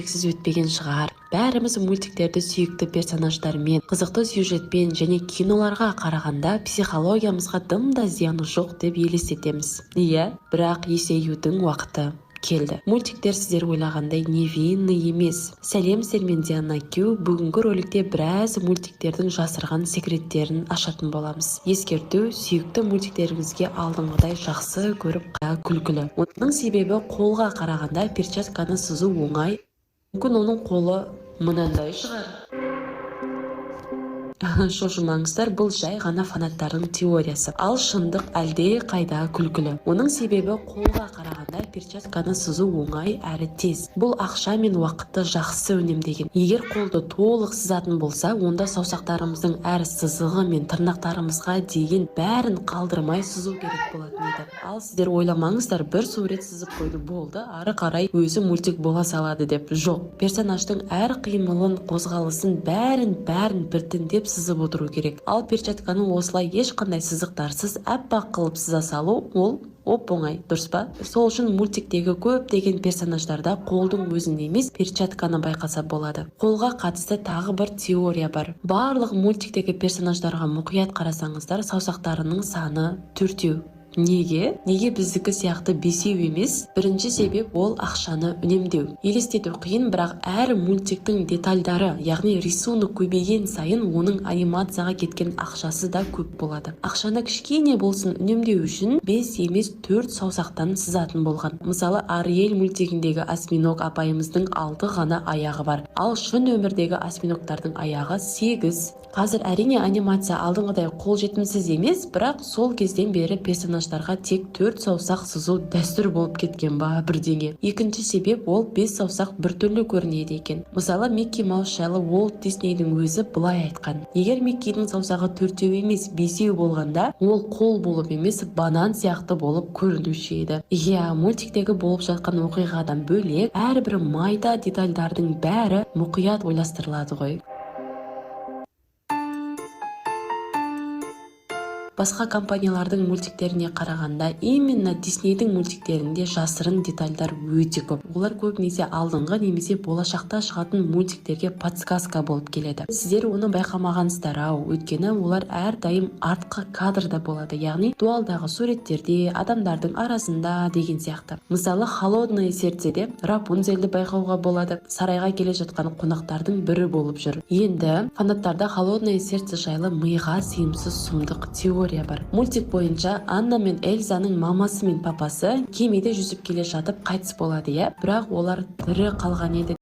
дерексіз өтпеген шығар. Бәріміз мультиктерді сүйікті персонаждармен, қызықты сюжетпен және киноларға қарағанда психологиямызға дым да зияны жоқ деп елестетеміз. Иә, бірақ есеюдің уақыты келді. Мультиктер сіздер ойлағандай невинный емес. Сәлем сіздермен Диана Кю. Бүгінгі роликте біраз мультиктердің жасырған секреттерін ашатын боламыз. Ескерту, сүйікті мультиктеріңізге алдыңғыдай жақсы көріп күлкілі. Оның себебі қолға қарағанда перчатканы сызу оңай. Мүмкін оның қолы мынандай шығар. Шошымаңыздар, бұл жай ғана фанаттардың теориясы. Ал шындық әлде қайда күлкілі. Оның себебі қолға қарағанда перчатканы сызу оңай әрі тез. Бұл ақша мен уақытты жақсы үнемдеген. Егер қолды толық сызатын болса, онда саусақтарымыздың әр сызығы мен тырнақтарымызға дейін бәрін қалдырмай сызу керек болатын еді. Ал сіздер ойламаңыздар, бір сурет сызып қойды болды, ары қарай өзі мультик бола салады деп. Жоқ, персонаждың әр қимылын, қозғалысын бәрін біртіндеп сызып отыру керек. Ал перчатканы осылай ешқандай сызықтарсыз аппақ қылып сыза салу, ол оп-оңай, дұрыс па? Сол үшін мультиктегі көптеген персонаждарда қолдың өзін емес, перчатканы байқаса болады. Қолға қатысты тағы бір теория бар. Барлық мультиктегі персонаждарға мұқият қарасаңыздар, саусақтарының саны 4. Неге біздікі сияқты 5 емес? Бірінші себеп ол ақшаны үнемдеу. Елестету қиын, бірақ әр мультиктің детальдары, яғни рисунок көбейген сайын оның анимацияға кеткен ақшасы да көп болады. Ақшаны кішкене болсын үнемдеу үшін 5 емес 4 саусақтан сызатын болған. Мысалы, Ариэль мультигіндегі осьминог апайымыздың 6 ғана аяғы бар. Ал шын өмірдегі осьминогтардың аяғы 8. Қазір әрине анимация алдыңғыдай қолжетімсіз емес, бірақ сол кезден бері персонаждарға тек 4 саусақ сызу дәстүр болып кеткен ба бірдеңе. Екінші себеп ол 5 саусақ біртүрлі көрінеді екен. Мысалы, Микки Маус жайлы Уолт Диснейдің өзі былай айтқан: егер Миккидің саусағы 4 емес 5 болғанда, ол қол болып емес банан сияқты болып көрінуші еді. Иә, мультиктегі болып жатқан оқиғадан бөлек, әрбір майда детальдардың бәрі мұқият ойластырылады ғой. Басқа компаниялардың мультиктеріне қарағанда, именно Диснейдің мультиктерінде жасырын детальдар өте көп. Олар көбінесе алдыңғы немесе болашақта шығатын мультиктерге подсказка болып келеді. Сіздер оны байқамағансыздар ау, өйткені олар әрдайым артқы кадрда болады, яғни дуалдағы суреттерде, адамдардың арасында деген сияқты. Мысалы, Холодное сердцеде Рапунцельді байқауға болады. Сарайға келе жатқан қонақтардың бірі болып жүр. Енді фанаттарда Холодное сердце жайлы миға сыйымсыз сұмдық теория бар. Мультик бойынша Анна мен Эльзаның мамасы мен папасы кемеде жүзіп келе жатып қайтыс болады, иә, бірақ олар тірі қалған еді